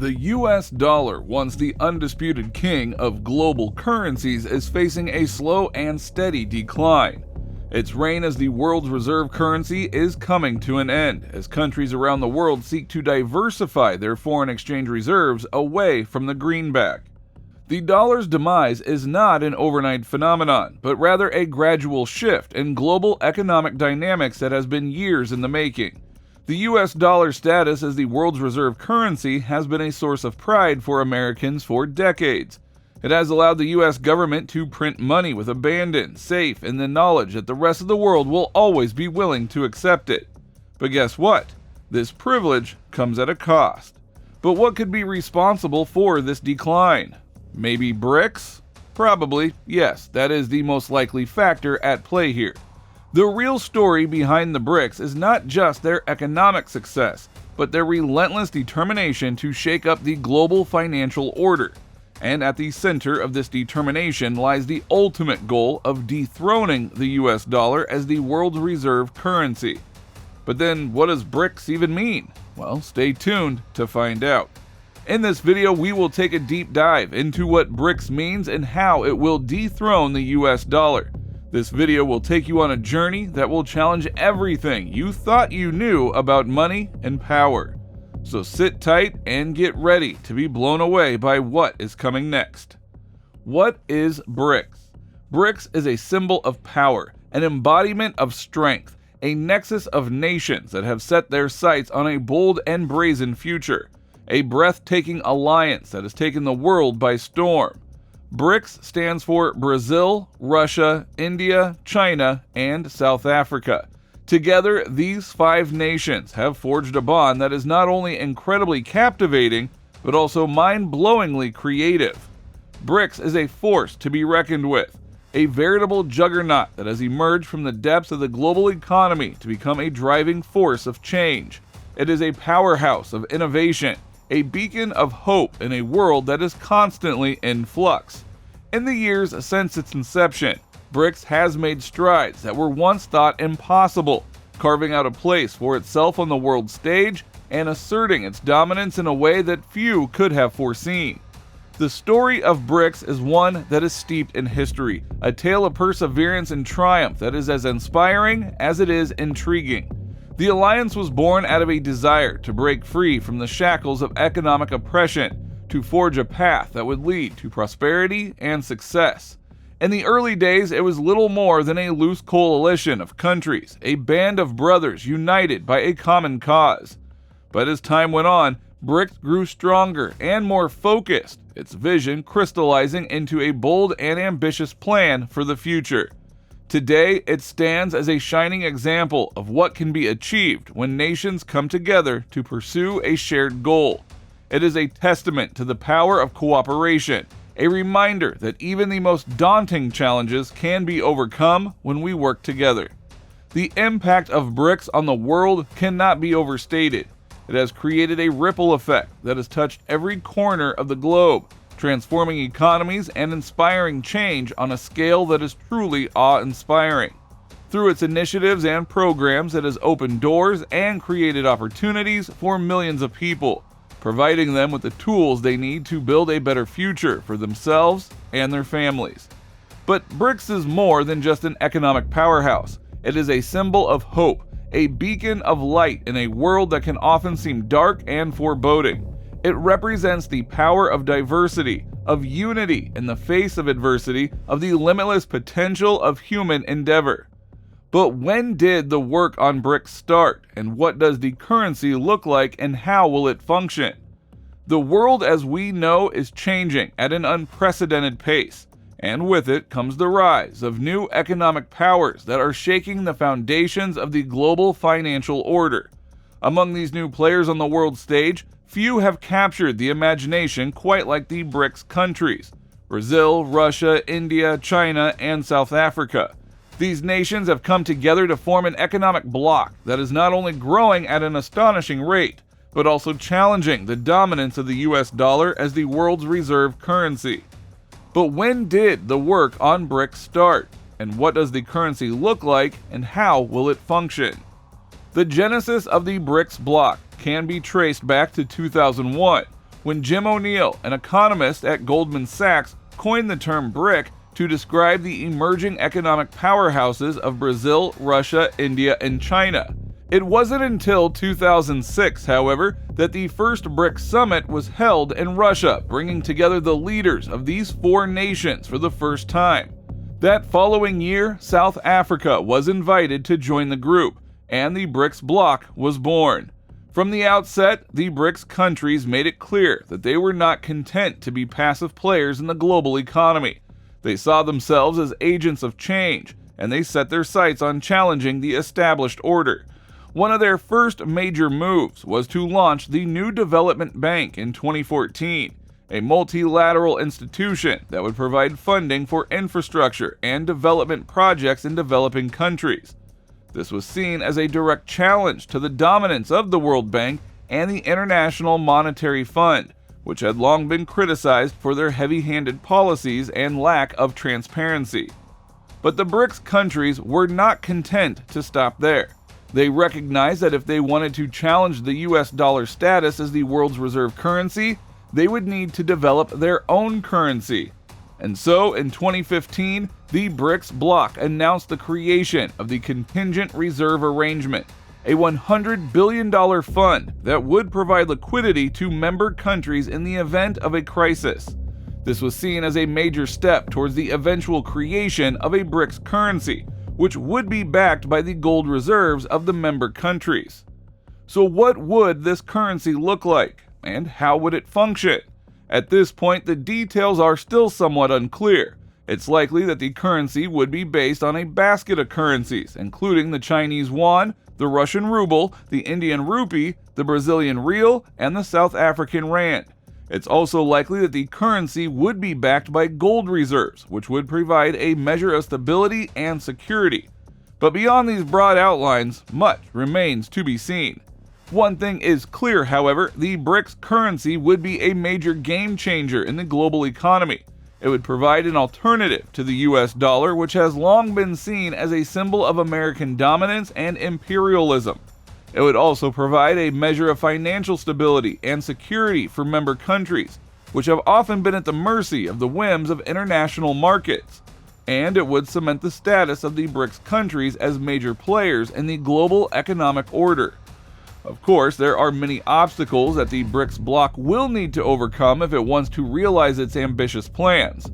The US dollar, once the undisputed king of global currencies, is facing a slow and steady decline. Its reign as the world's reserve currency is coming to an end, as countries around the world seek to diversify their foreign exchange reserves away from the greenback. The dollar's demise is not an overnight phenomenon, but rather a gradual shift in global economic dynamics that has been years in the making. The US dollar's status as the world's reserve currency has been a source of pride for Americans for decades. It has allowed the US government to print money with abandon, safe in the knowledge that the rest of the world will always be willing to accept it. But guess what? This privilege comes at a cost. But what could be responsible for this decline? Maybe Brics? Probably, yes, that is the most likely factor at play here. The real story behind the Brics is not just their economic success, but their relentless determination to shake up the global financial order. And at the center of this determination lies the ultimate goal of dethroning the US dollar as the world's reserve currency. But then what does Brics even mean? Well, stay tuned to find out. In this video, we will take a deep dive into what Brics means and how it will dethrone the US dollar. This video will take you on a journey that will challenge everything you thought you knew about money and power. So sit tight and get ready to be blown away by what is coming next. What is Brics? Brics is a symbol of power, an embodiment of strength, a nexus of nations that have set their sights on a bold and brazen future, a breathtaking alliance that has taken the world by storm. Brics stands for Brazil, Russia, India, China, and South Africa. Together, these 5 nations have forged a bond that is not only incredibly captivating, but also mind-blowingly creative. Brics is a force to be reckoned with, a veritable juggernaut that has emerged from the depths of the global economy to become a driving force of change. It is a powerhouse of innovation, a beacon of hope in a world that is constantly in flux. In the years since its inception, Brics has made strides that were once thought impossible, carving out a place for itself on the world stage and asserting its dominance in a way that few could have foreseen. The story of Brics is one that is steeped in history, a tale of perseverance and triumph that is as inspiring as it is intriguing. The alliance was born out of a desire to break free from the shackles of economic oppression, to forge a path that would lead to prosperity and success. In the early days, it was little more than a loose coalition of countries, a band of brothers united by a common cause. But as time went on, Brics grew stronger and more focused, its vision crystallizing into a bold and ambitious plan for the future. Today, it stands as a shining example of what can be achieved when nations come together to pursue a shared goal. It is a testament to the power of cooperation, a reminder that even the most daunting challenges can be overcome when we work together. The impact of Brics on the world cannot be overstated. It has created a ripple effect that has touched every corner of the globe, transforming economies and inspiring change on a scale that is truly awe-inspiring. Through its initiatives and programs, it has opened doors and created opportunities for millions of people, providing them with the tools they need to build a better future for themselves and their families. But Brics is more than just an economic powerhouse. It is a symbol of hope, a beacon of light in a world that can often seem dark and foreboding. It represents the power of diversity, of unity in the face of adversity, of the limitless potential of human endeavor. But when did the work on Brics start, and what does the currency look like, and how will it function? The world as we know is changing at an unprecedented pace, and with it comes the rise of new economic powers that are shaking the foundations of the global financial order. Among these new players on the world stage, few have captured the imagination quite like the Brics countries: Brazil, Russia, India, China, and South Africa. These nations have come together to form an economic bloc that is not only growing at an astonishing rate, but also challenging the dominance of the US dollar as the world's reserve currency. But when did the work on Brics start? And what does the currency look like, and how will it function? The genesis of the Brics bloc can be traced back to 2001, when Jim O'Neill, an economist at Goldman Sachs, coined the term BRIC to describe the emerging economic powerhouses of Brazil, Russia, India, and China. It wasn't until 2006, however, that the first BRICS summit was held in Russia, bringing together the leaders of these four nations for the first time. That following year, South Africa was invited to join the group, and the BRICS bloc was born. From the outset, the BRICS countries made it clear that they were not content to be passive players in the global economy. They saw themselves as agents of change, and they set their sights on challenging the established order. One of their first major moves was to launch the New Development Bank in 2014, a multilateral institution that would provide funding for infrastructure and development projects in developing countries. This was seen as a direct challenge to the dominance of the World Bank and the International Monetary Fund, which had long been criticized for their heavy-handed policies and lack of transparency. But the BRICS countries were not content to stop there. They recognized that if they wanted to challenge the US dollar status as the world's reserve currency, they would need to develop their own currency. And so, in 2015, the BRICS bloc announced the creation of the Contingent Reserve Arrangement, a $100 billion fund that would provide liquidity to member countries in the event of a crisis. This was seen as a major step towards the eventual creation of a BRICS currency, which would be backed by the gold reserves of the member countries. So what would this currency look like, and how would it function? At this point, the details are still somewhat unclear. It's likely that the currency would be based on a basket of currencies, including the Chinese yuan, the Russian ruble, the Indian rupee, the Brazilian real, and the South African rand. It's also likely that the currency would be backed by gold reserves, which would provide a measure of stability and security. But beyond these broad outlines, much remains to be seen. One thing is clear, however, the BRICS currency would be a major game changer in the global economy. It would provide an alternative to the US dollar, which has long been seen as a symbol of American dominance and imperialism. It would also provide a measure of financial stability and security for member countries, which have often been at the mercy of the whims of international markets. And it would cement the status of the BRICS countries as major players in the global economic order. Of course, there are many obstacles that the BRICS bloc will need to overcome if it wants to realize its ambitious plans.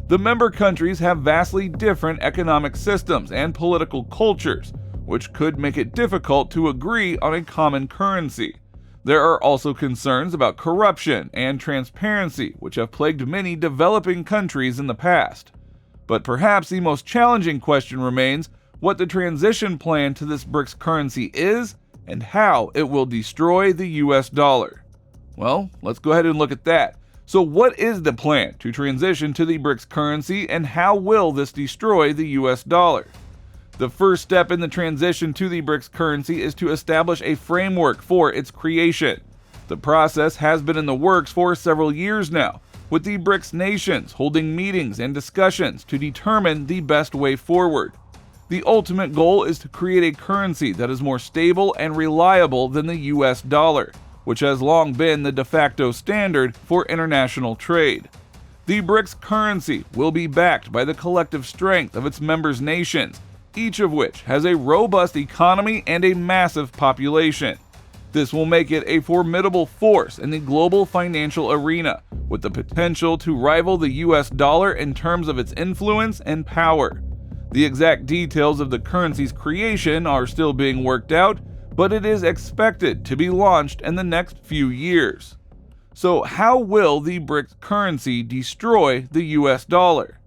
The member countries have vastly different economic systems and political cultures, which could make it difficult to agree on a common currency. There are also concerns about corruption and transparency, which have plagued many developing countries in the past. But perhaps the most challenging question remains what the transition plan to this BRICS currency is and how it will destroy the US dollar. Well, let's go ahead and look at that. So what is the plan to transition to the BRICS currency, and how will this destroy the US dollar? The first step in the transition to the BRICS currency is to establish a framework for its creation. The process has been in the works for several years now, with the BRICS nations holding meetings and discussions to determine the best way forward. The ultimate goal is to create a currency that is more stable and reliable than the US dollar, which has long been the de facto standard for international trade. The BRICS currency will be backed by the collective strength of its members' nations, each of which has a robust economy and a massive population. This will make it a formidable force in the global financial arena, with the potential to rival the US dollar in terms of its influence and power. The exact details of the currency's creation are still being worked out, but it is expected to be launched in the next few years. So how will the BRICS currency destroy the US dollar?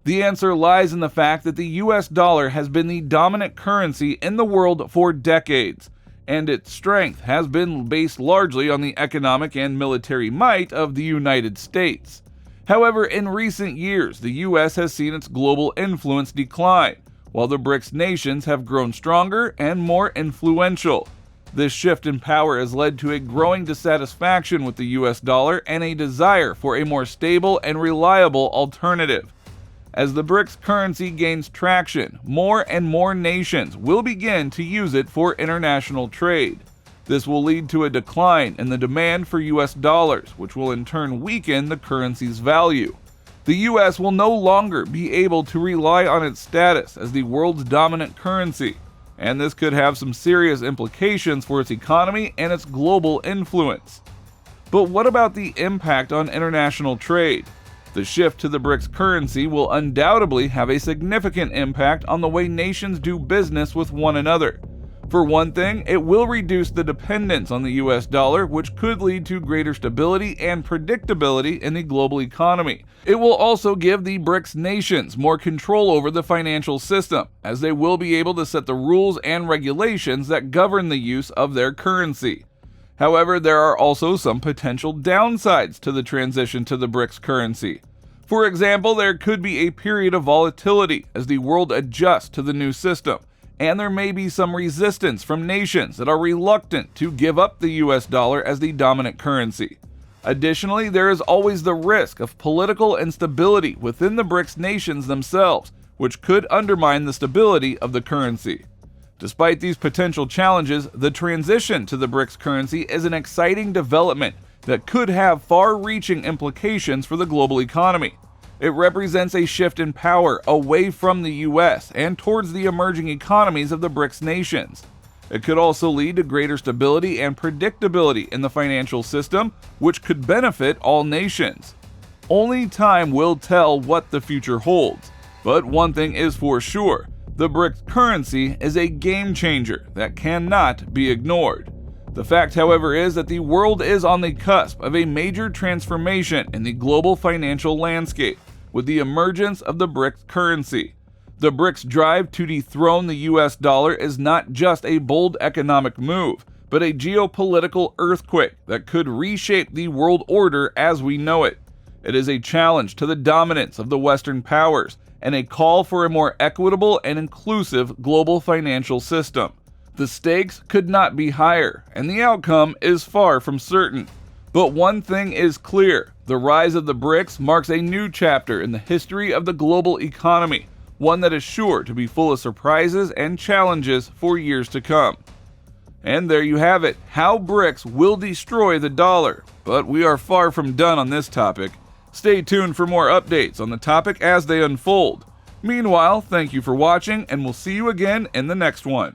The answer lies in the fact that the US dollar has been the dominant currency in the world for decades, and its strength has been based largely on the economic and military might of the United States. However, in recent years, the US has seen its global influence decline, while the BRICS nations have grown stronger and more influential. This shift in power has led to a growing dissatisfaction with the US dollar and a desire for a more stable and reliable alternative. As the BRICS currency gains traction, more and more nations will begin to use it for international trade. This will lead to a decline in the demand for US dollars, which will in turn weaken the currency's value. The US will no longer be able to rely on its status as the world's dominant currency, and this could have some serious implications for its economy and its global influence. But what about the impact on international trade? The shift to the Brics currency will undoubtedly have a significant impact on the way nations do business with one another. For one thing, it will reduce the dependence on the US dollar, which could lead to greater stability and predictability in the global economy. It will also give the Brics nations more control over the financial system, as they will be able to set the rules and regulations that govern the use of their currency. However, there are also some potential downsides to the transition to the Brics currency. For example, there could be a period of volatility as the world adjusts to the new system, and there may be some resistance from nations that are reluctant to give up the US dollar as the dominant currency. Additionally, there is always the risk of political instability within the Brics nations themselves, which could undermine the stability of the currency. Despite these potential challenges, the transition to the Brics currency is an exciting development that could have far-reaching implications for the global economy. It represents a shift in power away from the US and towards the emerging economies of the Brics nations. It could also lead to greater stability and predictability in the financial system, which could benefit all nations. Only time will tell what the future holds, but one thing is for sure: the Brics currency is a game changer that cannot be ignored. The fact, however, is that the world is on the cusp of a major transformation in the global financial landscape with the emergence of the Brics currency. The Brics drive to dethrone the US dollar is not just a bold economic move, but a geopolitical earthquake that could reshape the world order as we know it. It is a challenge to the dominance of the Western powers and a call for a more equitable and inclusive global financial system. The stakes could not be higher, and the outcome is far from certain. But one thing is clear: the rise of the Brics marks a new chapter in the history of the global economy, one that is sure to be full of surprises and challenges for years to come. And there you have it, how Brics will destroy the dollar. But we are far from done on this topic. Stay tuned for more updates on the topic as they unfold. Meanwhile, thank you for watching, and we'll see you again in the next one.